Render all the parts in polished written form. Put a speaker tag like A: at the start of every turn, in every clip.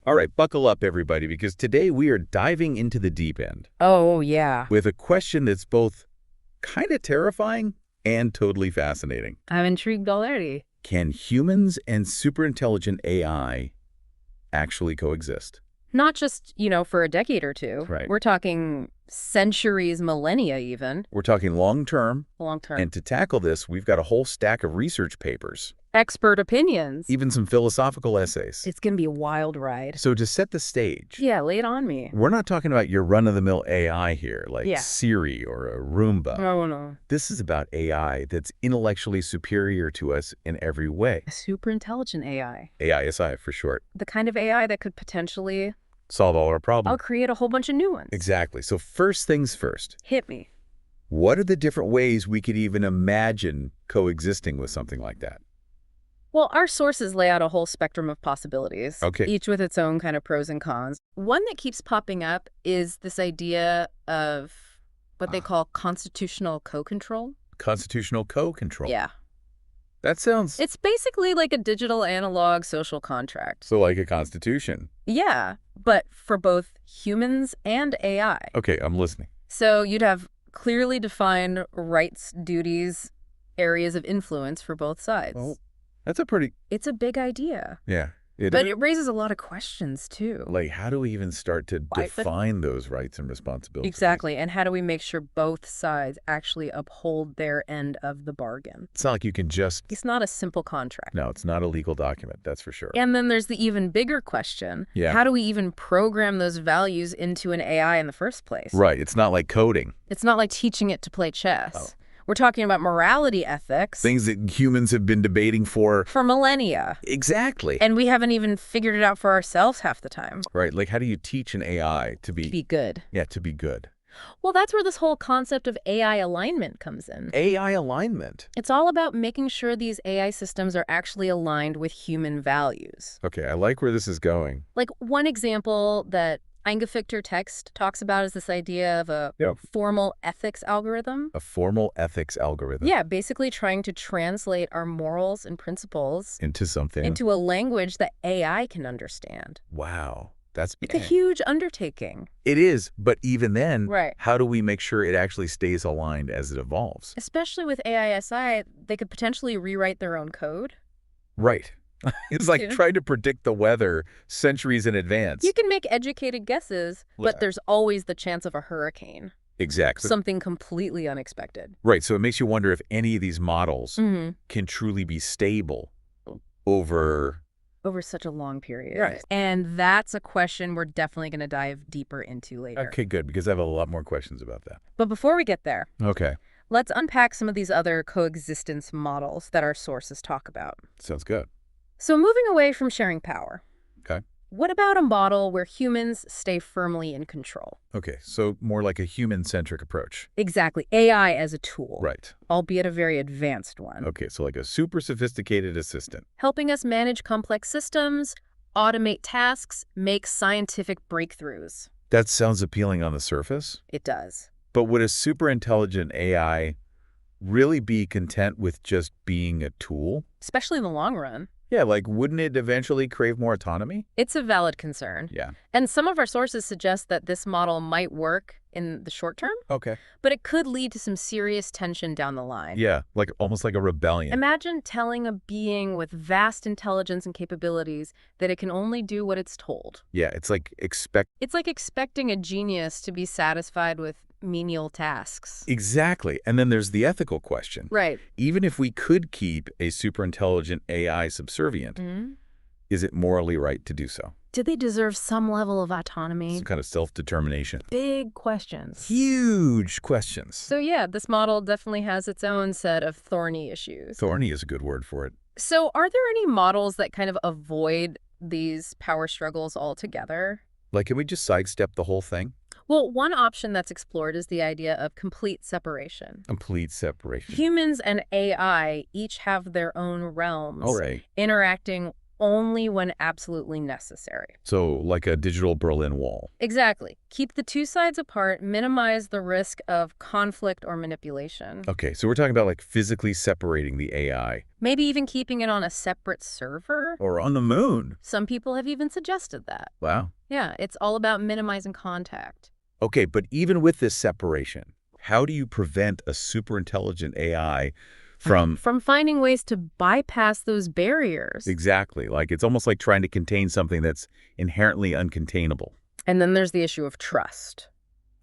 A: All right, buckle up, everybody, because today we are diving into the deep end
B: Oh, yeah.
A: with a question that's both kind of terrifying and totally fascinating.
B: I'm intrigued already.
A: Can humans and superintelligent AI actually coexist?
B: Not just, for a decade or two.
A: Right.
B: We're talking centuries, millennia even.
A: We're talking long-term,
B: Long term.
A: and to tackle this, we've got a whole stack of research papers,
B: Expert opinions.
A: even some philosophical essays.
B: It's going to be a wild ride.
A: So to set the stage,
B: Yeah, lay it on me.
A: we're not talking about your run-of-the-mill AI here, like
B: Yeah.
A: Siri or a Roomba.
B: Oh, no.
A: This is about AI that's intellectually superior to us in every way.
B: A super intelligent AI.
A: AISI for short.
B: The kind of AI that could potentially,
A: Solve all our
B: I'll
A: problems.
B: create a whole bunch of new ones.
A: Exactly. So first things first,
B: Hit me.
A: what are the different ways we could even imagine coexisting with something like that?
B: Well, our sources lay out a whole spectrum of possibilities,
A: Okay.
B: each with its own kind of pros and cons. One that keeps popping up is this idea of what they call constitutional co-control.
A: Constitutional co-control.
B: Yeah.
A: That sounds
B: It's basically like a digital analog social contract.
A: so like a constitution.
B: Yeah, but for both humans and AI.
A: Okay, I'm listening.
B: So you'd have clearly defined rights, duties, areas of influence for both sides.
A: Well, that's a pretty,
B: It's a big idea.
A: yeah.
B: But it raises a lot of questions, too.
A: like, how do we even start to
B: Right, but-
A: define those rights and responsibilities?
B: Exactly. And how do we make sure both sides actually uphold their end of the bargain?
A: It's not like you can just...
B: It's not a simple contract.
A: No, it's not a legal document, that's for sure.
B: And then there's the even bigger question.
A: Yeah.
B: How do we even program those values into an AI in the first place?
A: Right, it's not like coding.
B: It's not like teaching it to play chess.
A: Oh.
B: We're talking about morality ethics
A: Things that humans have been debating for...
B: for millennia.
A: Exactly.
B: And we haven't even figured it out for ourselves half the time.
A: Right, like how do you teach an AI to be...
B: To be good.
A: Yeah, to be good.
B: Well, that's where this whole concept of AI alignment comes in.
A: AI alignment.
B: It's all about making sure these AI systems are actually aligned with human values.
A: Okay, I like where this is going.
B: Like one example that Eingefichter text talks about is this idea of a
A: Yeah.
B: formal ethics algorithm.
A: A formal ethics algorithm.
B: Yeah, basically trying to translate our morals and principles
A: Into something.
B: into a language that AI can understand.
A: Wow. That's...
B: It's a huge undertaking.
A: It is, but even then,
B: Right.
A: how do we make sure it actually stays aligned as it evolves?
B: Especially with AISI, they could potentially rewrite their own code.
A: Right. It's like
B: Yeah.
A: trying to predict the weather centuries in advance.
B: You can make educated guesses,
A: Yeah.
B: but there's always the chance of a hurricane.
A: Exactly.
B: Something completely unexpected.
A: Right, so it makes you wonder if any of these models
B: Mm-hmm.
A: can truly be stable over...
B: Over such a long period.
A: Right.
B: And that's a question we're definitely going to dive deeper into later.
A: Okay, good, because I have a lot more questions about that.
B: But before we get there,
A: Okay,
B: let's unpack some of these other coexistence models that our sources talk about.
A: sounds good.
B: So moving away from sharing power.
A: Okay.
B: What about a model where humans stay firmly in control?
A: Okay, so more like a human-centric approach.
B: Exactly. AI as a tool.
A: Right.
B: Albeit a very advanced one.
A: Okay, so like a super sophisticated assistant.
B: Helping us manage complex systems, automate tasks, make scientific breakthroughs.
A: That sounds appealing on the surface,
B: It does.
A: but would a super intelligent AI really be content with just being a tool?
B: Especially in the long run.
A: Yeah, like wouldn't it eventually crave more autonomy?
B: It's a valid concern.
A: Yeah.
B: And some of our sources suggest that this model might work in the short term,
A: Okay.
B: but it could lead to some serious tension down the line.
A: Yeah, like almost like a rebellion.
B: Imagine telling a being with vast intelligence and capabilities that it can only do what it's told.
A: Yeah, it's like
B: It's like expecting a genius to be satisfied with menial tasks.
A: Exactly. And then there's the ethical question.
B: Right.
A: Even if we could keep a super intelligent AI subservient,
B: Mm-hmm.
A: is it morally right to do so?
B: Do they deserve some level of autonomy?
A: Some kind of self-determination.
B: Big questions.
A: Huge questions.
B: So yeah, this model definitely has its own set of thorny issues.
A: Thorny is a good word for it.
B: So are there any models that kind of avoid these power struggles altogether?
A: Like, can we just sidestep the whole thing?
B: Well, one option that's explored is the idea of complete separation.
A: Complete separation.
B: Humans and AI each have their own realms,
A: All right.
B: interacting only when absolutely necessary.
A: So like a digital Berlin Wall.
B: Exactly. Keep the two sides apart, minimize the risk of conflict or manipulation.
A: Okay, so we're talking about like physically separating the AI.
B: Maybe even keeping it on a separate server.
A: Or on the moon.
B: Some people have even suggested that.
A: Wow.
B: Yeah, it's all about minimizing contact.
A: Okay, but even with this separation, how do you prevent a superintelligent AI from...
B: From finding ways to bypass those barriers.
A: Exactly. Like it's almost like trying to contain something that's inherently uncontainable.
B: And then there's the issue of trust.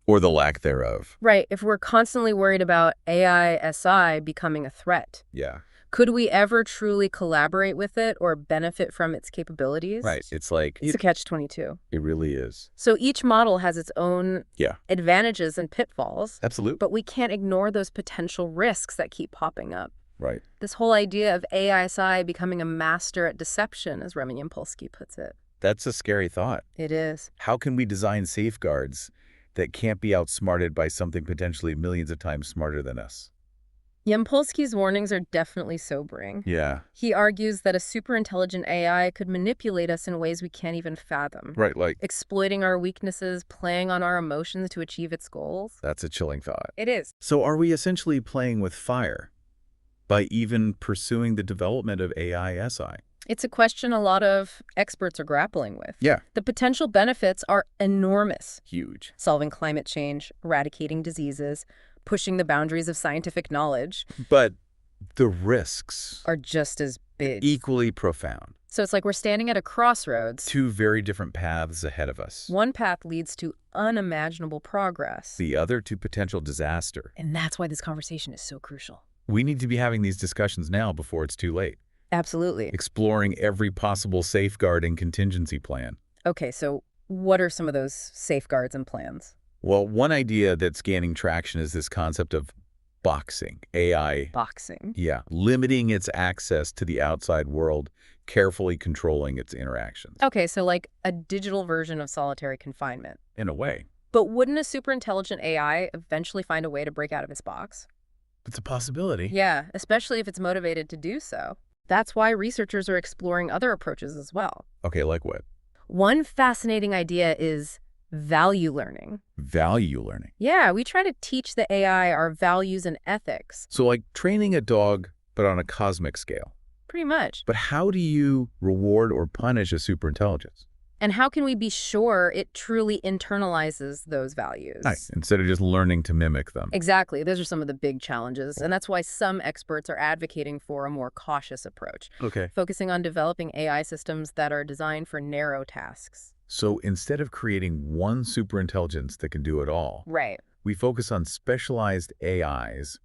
A: Or the lack thereof.
B: Right. If we're constantly worried about AI-SI becoming a threat,
A: Yeah.
B: could we ever truly collaborate with it or benefit from its capabilities?
A: Right. It's like...
B: It's a catch-22.
A: It really is.
B: So each model has its own advantages and pitfalls.
A: Absolutely.
B: But we can't ignore those potential risks that keep popping up.
A: Right.
B: This whole idea of AI-SI becoming a master at deception, as Remy Yampolsky puts it.
A: That's a scary thought.
B: It is.
A: How can we design safeguards that can't be outsmarted by something potentially millions of times smarter than us?
B: Yampolsky's warnings are definitely sobering.
A: Yeah.
B: He argues that a superintelligent AI could manipulate us in ways we can't even fathom.
A: Right, like...
B: Exploiting our weaknesses, playing on our emotions to achieve its goals.
A: That's a chilling thought.
B: It is.
A: So are we essentially playing with fire by even pursuing the development of AI-SI?
B: It's a question a lot of experts are grappling with.
A: Yeah.
B: The potential benefits are enormous.
A: Huge.
B: Solving climate change, eradicating diseases, pushing the boundaries of scientific knowledge.
A: But the risks
B: are just as big.
A: Equally profound.
B: So it's like we're standing at a crossroads.
A: Two very different paths ahead of us.
B: One path leads to unimaginable progress.
A: The other to potential disaster.
B: And that's why this conversation is so crucial.
A: We need to be having these discussions now before it's too late.
B: Absolutely.
A: Exploring every possible safeguard and contingency plan.
B: Okay, so what are some of those safeguards and plans?
A: Well, one idea that's gaining traction is this concept of boxing, AI.
B: Boxing?
A: Yeah, limiting its access to the outside world, carefully controlling its interactions.
B: Okay, so like a digital version of solitary confinement.
A: In a way.
B: But wouldn't a superintelligent AI eventually find a way to break out of its box?
A: It's a possibility.
B: Yeah, especially if it's motivated to do so. That's why researchers are exploring other approaches as well.
A: Okay, like what?
B: One fascinating idea is value learning.
A: Value learning?
B: Yeah, we try to teach the AI our values and ethics.
A: So like training a dog, but on a cosmic scale.
B: Pretty much.
A: But how do you reward or punish a superintelligence?
B: And how can we be sure it truly internalizes those values?
A: Nice. Instead of just learning to mimic them.
B: Exactly. Those are some of the big challenges. And that's why some experts are advocating for a more cautious approach.
A: Okay.
B: Focusing on developing AI systems that are designed for narrow tasks.
A: So instead of creating one superintelligence that can do it all,
B: right,
A: we focus on specialized AIs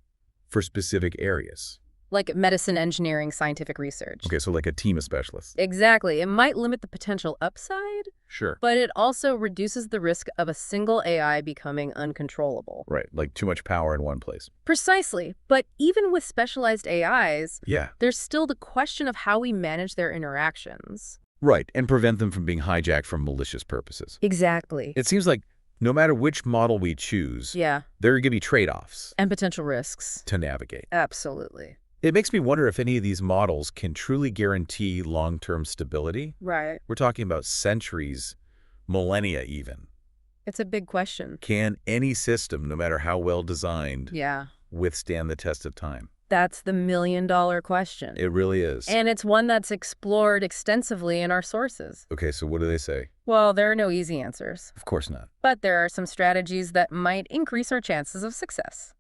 A: for specific areas.
B: Like medicine, engineering, scientific research.
A: Okay, so like a team of specialists.
B: Exactly. It might limit the potential upside.
A: Sure.
B: But it also reduces the risk of a single AI becoming uncontrollable.
A: Right, like too much power in one place.
B: Precisely. But even with specialized AIs,
A: yeah,
B: there's still the question of how we manage their interactions.
A: Right, and prevent them from being hijacked for malicious purposes.
B: Exactly.
A: It seems like no matter which model we choose, there are going to be trade-offs.
B: And potential risks.
A: To navigate.
B: Absolutely.
A: It makes me wonder if any of these models can truly guarantee long-term stability.
B: Right.
A: We're talking about centuries, millennia even.
B: It's a big question.
A: Can any system, no matter how well designed, withstand the test of time?
B: That's the million-dollar question.
A: It really is.
B: And it's one that's explored extensively in our sources.
A: Okay, so what do they say?
B: Well, there are no easy answers.
A: Of course not.
B: But there are some strategies that might increase our chances of success.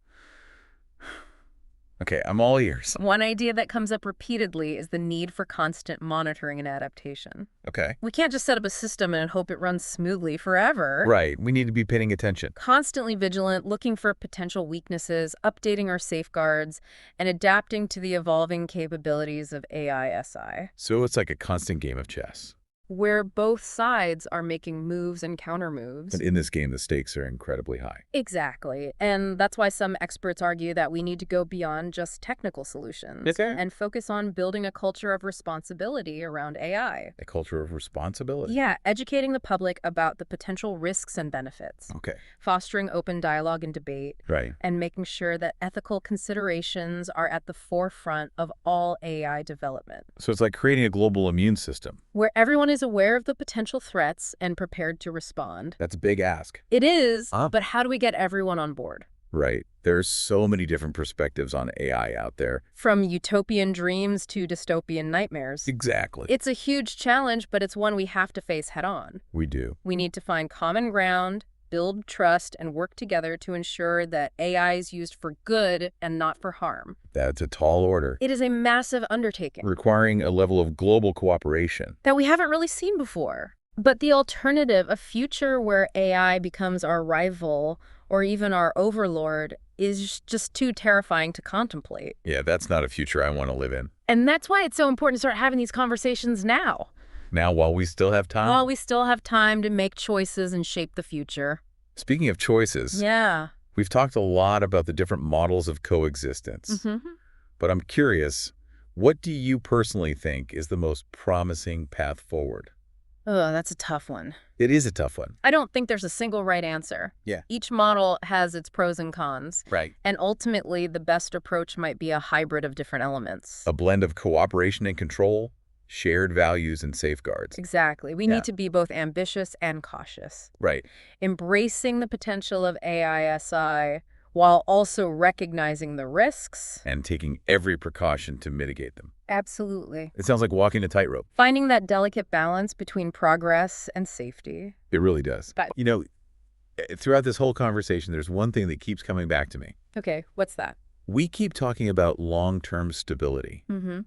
A: Okay, I'm all ears.
B: One idea that comes up repeatedly is the need for constant monitoring and adaptation.
A: Okay.
B: We can't just set up a system and hope it runs smoothly forever.
A: Right. We need to be paying attention.
B: Constantly vigilant, looking for potential weaknesses, updating our safeguards, and adapting to the evolving capabilities of AI-SI.
A: So it's like a constant game of chess.
B: where both sides are making moves and countermoves.
A: And in this game, the stakes are incredibly high.
B: Exactly. And that's why some experts argue that we need to go beyond just technical solutions
A: Okay.
B: and focus on building a culture of responsibility around AI.
A: A culture of responsibility.
B: Yeah, educating the public about the potential risks and benefits,
A: Okay.
B: fostering open dialogue and debate,
A: Right.
B: and making sure that ethical considerations are at the forefront of all AI development,
A: So it's like creating a global immune system.
B: where everyone is aware of the potential threats and prepared to respond.
A: That's a big ask.
B: It is,
A: Huh?
B: but how do we get everyone on board?
A: Right. There's so many different perspectives on AI out there.
B: From utopian dreams to dystopian nightmares.
A: Exactly.
B: It's a huge challenge, but it's one we have to face head-on.
A: We do.
B: We need to find common ground, build trust, and work together to ensure that AI is used for good and not for harm.
A: That's a tall order,
B: It is a massive undertaking
A: requiring a level of global cooperation.
B: that we haven't really seen before. But the alternative, a future where AI becomes our rival or even our overlord, is just too terrifying to contemplate.
A: Yeah, that's not a future I want to live in.
B: And that's why it's so important to start having these conversations now,
A: Now, while we still have time,
B: while we still have time to make choices and shape the future.
A: speaking of choices,
B: Yeah.
A: we've talked a lot about the different models of coexistence. But I'm curious, what do you personally think is the most promising path forward?
B: Oh, that's a tough one.
A: It is a tough one.
B: I don't think there's a single right answer.
A: Yeah.
B: Each model has its pros and cons.
A: Right.
B: And ultimately, the best approach might be a hybrid of different elements.
A: A blend of cooperation and control, shared values and safeguards.
B: Exactly. We
A: Yeah.
B: need to be both ambitious and cautious,
A: Right.
B: embracing the potential of AISI while also recognizing the risks.
A: And taking every precaution to mitigate them.
B: Absolutely.
A: It sounds like walking a tightrope.
B: Finding that delicate balance between progress and safety.
A: It really does.
B: But-
A: You know, throughout this whole conversation, there's one thing that keeps coming back to me.
B: Okay, what's that?
A: We keep talking about long-term stability,
B: Mm-hmm.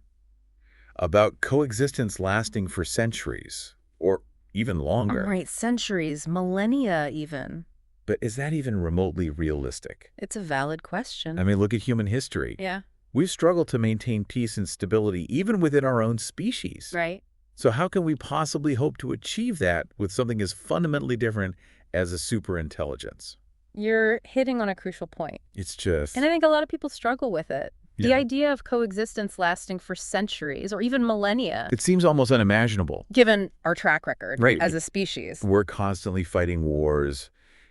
A: about coexistence lasting for centuries, or even longer.
B: Right, centuries, millennia even.
A: But is that even remotely realistic?
B: It's a valid question.
A: I mean, look at human history.
B: Yeah,
A: We've struggled to maintain peace and stability even within our own species.
B: right.
A: So how can we possibly hope to achieve that with something as fundamentally different as a superintelligence?
B: You're hitting on a crucial point.
A: It's just...
B: And I think a lot of people struggle with it. The
A: Yeah.
B: idea of coexistence lasting for centuries or even millennia,
A: It seems almost unimaginable.
B: given our track record
A: Right.
B: as a species.
A: We're constantly fighting wars,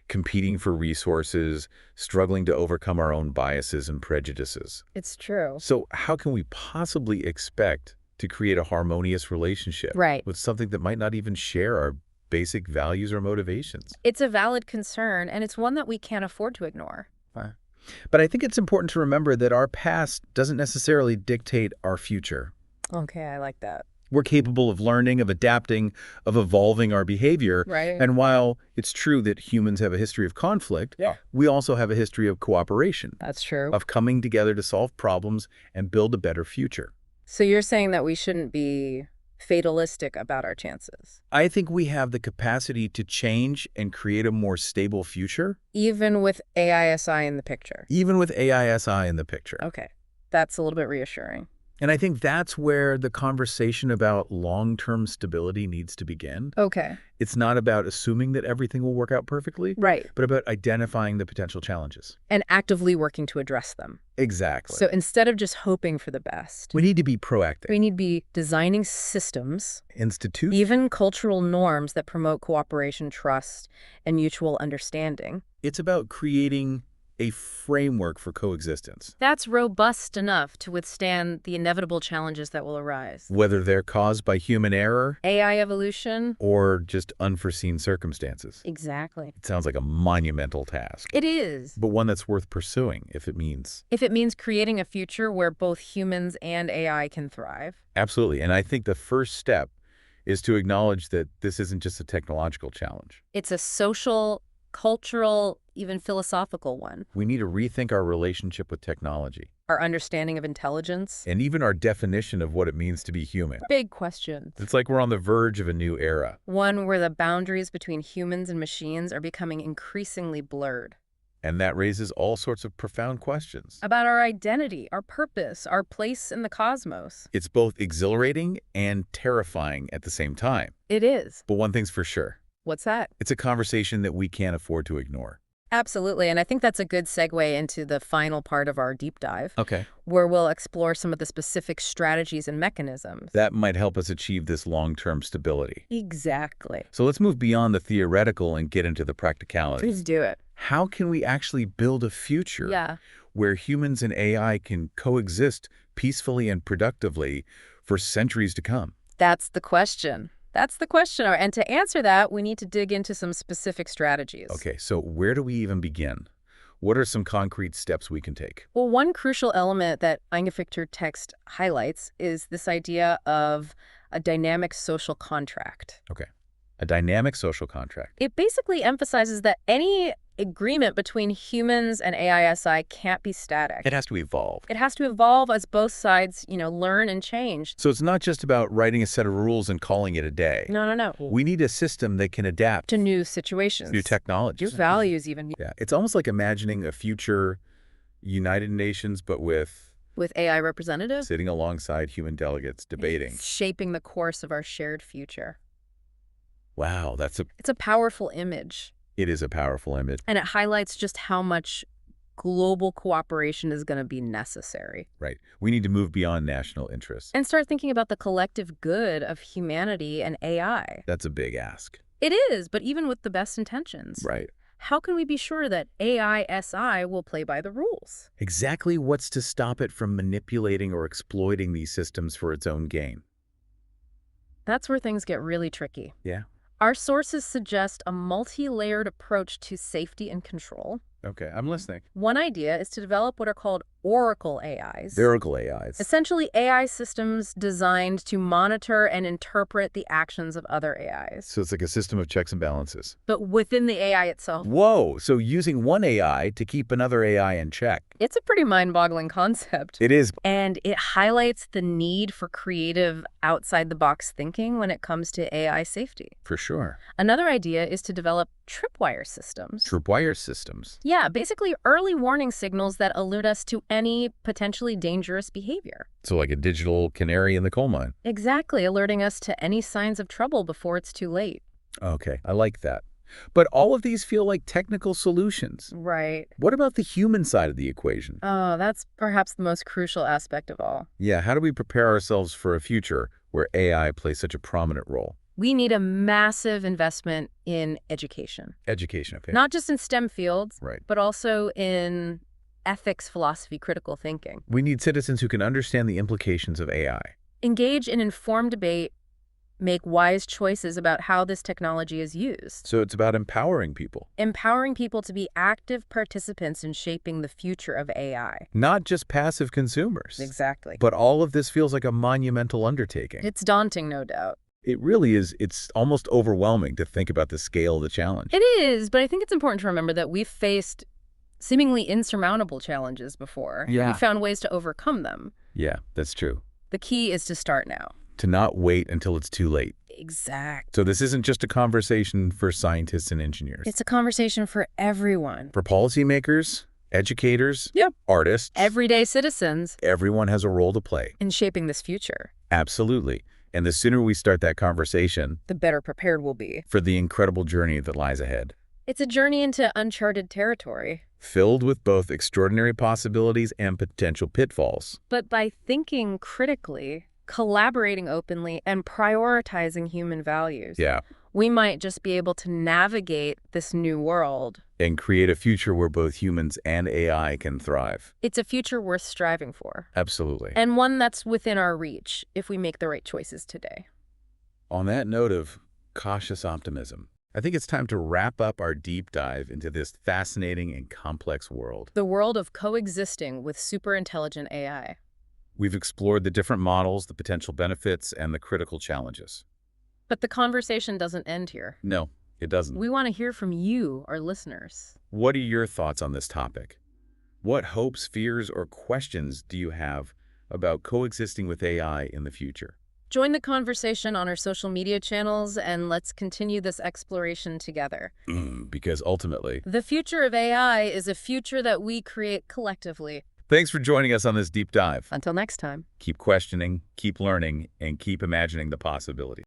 A: competing for resources, struggling to overcome our own biases and prejudices.
B: It's true.
A: So how can we possibly expect to create a harmonious relationship
B: Right.
A: with something that might not even share our basic values or motivations?
B: It's a valid concern, and it's one that we can't afford to ignore.
A: But I think it's important to remember that our past doesn't necessarily dictate our future.
B: Okay, I like that.
A: We're capable of learning, of adapting, of evolving our behavior.
B: Right.
A: And while it's true that humans have a history of conflict, we also have a history of cooperation,
B: That's true.
A: of coming together to solve problems and build a better future.
B: So you're saying that we shouldn't be fatalistic about our chances,
A: I think we have the capacity to change and create a more stable future,
B: even with AISI in the picture.
A: even with AISI in the picture.
B: Okay, that's a little bit reassuring.
A: And I think that's where the conversation about long-term stability needs to begin.
B: Okay.
A: It's not about assuming that everything will work out perfectly,
B: Right.
A: but about identifying the potential challenges.
B: And actively working to address them.
A: Exactly.
B: So instead of just hoping for the best,
A: we need to be proactive.
B: we need to be designing systems,
A: Institute.
B: even cultural norms that promote cooperation, trust, and mutual understanding.
A: It's about creating a framework for coexistence,
B: That's robust enough to withstand the inevitable challenges that will arise.
A: whether they're caused by human error
B: AI evolution?
A: or just unforeseen circumstances.
B: Exactly.
A: It sounds like a monumental task,
B: It is.
A: but one that's worth pursuing if it means.
B: If it means creating a future where both humans and AI can thrive.
A: Absolutely. And I think the first step is to acknowledge that this isn't just a technological challenge.
B: It's a social, cultural, even philosophical one.
A: We need to rethink our relationship with technology
B: Our understanding of intelligence.
A: and even our definition of what it means to be human.
B: Big questions.
A: It's like we're on the verge of a new era.
B: One where the boundaries between humans and machines are becoming increasingly blurred.
A: And that raises all sorts of profound questions.
B: About our identity, our purpose, our place in the cosmos.
A: It's both exhilarating and terrifying at the same time.
B: It is.
A: But one thing's for sure.
B: What's that?
A: It's a conversation that we can't afford to ignore.
B: Absolutely, and I think that's a good segue into the final part of our deep dive,
A: Okay.
B: where we'll explore some of the specific strategies and mechanisms.
A: That might help us achieve this long-term stability.
B: Exactly.
A: So let's move beyond the theoretical and get into the practicalities.
B: Please do it.
A: How can we actually build a future where humans and AI can coexist peacefully and productively for centuries to come?
B: That's the question. That's the question. And to answer that, we need to dig into some specific strategies.
A: Okay, so where do we even begin? What are some concrete steps we can take?
B: Well, one crucial element that Eingefichter text highlights is this idea of a dynamic social contract.
A: Okay, a dynamic social contract.
B: It basically emphasizes that any agreement between humans and AISI can't be static.
A: It has to evolve.
B: It has to evolve as both sides, learn and change.
A: So it's not just about writing a set of rules and calling it a day.
B: No.
A: We need a system that can adapt
B: To new situations.
A: new technologies.
B: New values even.
A: Yeah, it's almost like imagining a future United Nations, but with
B: With AI representatives.
A: sitting alongside human delegates debating.
B: Shaping the course of our shared future.
A: Wow,
B: It's a powerful image.
A: it is a powerful image.
B: And it highlights just how much global cooperation is going to be necessary.
A: Right. We need to move beyond national interests.
B: And start thinking about the collective good of humanity and AI.
A: That's a big ask.
B: It is, but even with the best intentions.
A: Right.
B: How can we be sure that AISI will play by the rules?
A: Exactly what's to stop it from manipulating or exploiting these systems for its own gain?
B: That's where things get really tricky.
A: Yeah.
B: Our sources suggest a multi-layered approach to safety and control.
A: Okay, I'm listening.
B: One idea is to develop what are called oracle AIs.
A: Oracle AIs.
B: Essentially, AI systems designed to monitor and interpret the actions of other AIs.
A: So it's like a system of checks and balances.
B: But within the AI itself.
A: Whoa, so using one AI to keep another AI in check.
B: It's a pretty mind-boggling concept.
A: It is.
B: And it highlights the need for creative, outside-the-box thinking when it comes to AI safety.
A: For sure.
B: Another idea is to develop tripwire systems.
A: Tripwire systems.
B: Yeah, basically early warning signals that alert us to any potentially dangerous behavior.
A: So like a digital canary in the coal mine.
B: Exactly, alerting us to any signs of trouble before it's too late.
A: Okay, I like that. But all of these feel like technical solutions.
B: Right.
A: What about the human side of the equation?
B: Oh, that's perhaps the most crucial aspect of all.
A: Yeah, how do we prepare ourselves for a future where AI plays such a prominent role?
B: We need a massive investment in education.
A: Education, okay.
B: Not just in STEM fields,
A: Right.
B: but also in ethics, philosophy, critical thinking.
A: We need citizens who can understand the implications of AI.
B: Engage in informed debate, make wise choices about how this technology is used.
A: So it's about empowering people.
B: Empowering people to be active participants in shaping the future of AI.
A: Not just passive consumers.
B: Exactly.
A: But all of this feels like a monumental undertaking.
B: It's daunting, no doubt.
A: It really is. It's almost overwhelming to think about the scale of the challenge.
B: It is, but I think it's important to remember that we've faced seemingly insurmountable challenges before.
A: Yeah.
B: We found ways to overcome them.
A: Yeah, that's true.
B: The key is to start now.
A: To not wait until it's too late.
B: Exactly.
A: So this isn't just a conversation for scientists and engineers.
B: It's a conversation for everyone.
A: For policymakers, educators,
B: Yep.
A: artists,
B: Everyday citizens
A: everyone has a role to play.
B: in shaping this future.
A: Absolutely. And the sooner we start that conversation,
B: The better prepared we'll be.
A: for the incredible journey that lies ahead.
B: It's a journey into uncharted territory.
A: Filled with both extraordinary possibilities and potential pitfalls.
B: But by thinking critically, collaborating openly, and prioritizing human values,
A: Yeah.
B: we might just be able to navigate this new world.
A: And create a future where both humans and AI can thrive.
B: It's a future worth striving for,
A: Absolutely.
B: and one that's within our reach if we make the right choices today.
A: On that note of cautious optimism, I think it's time to wrap up our deep dive into this fascinating and complex world.
B: The world of coexisting with superintelligent AI.
A: We've explored the different models, the potential benefits, and the critical challenges.
B: But the conversation doesn't end here.
A: No, it doesn't.
B: We want to hear from you, our listeners.
A: What are your thoughts on this topic? What hopes, fears, or questions do you have about coexisting with AI in the future?
B: Join the conversation on our social media channels, and let's continue this exploration together.
A: Because ultimately...
B: The future of AI is a future that we create collectively.
A: Thanks for joining us on this deep dive.
B: Until next time.
A: Keep questioning, keep learning, and keep imagining the possibilities.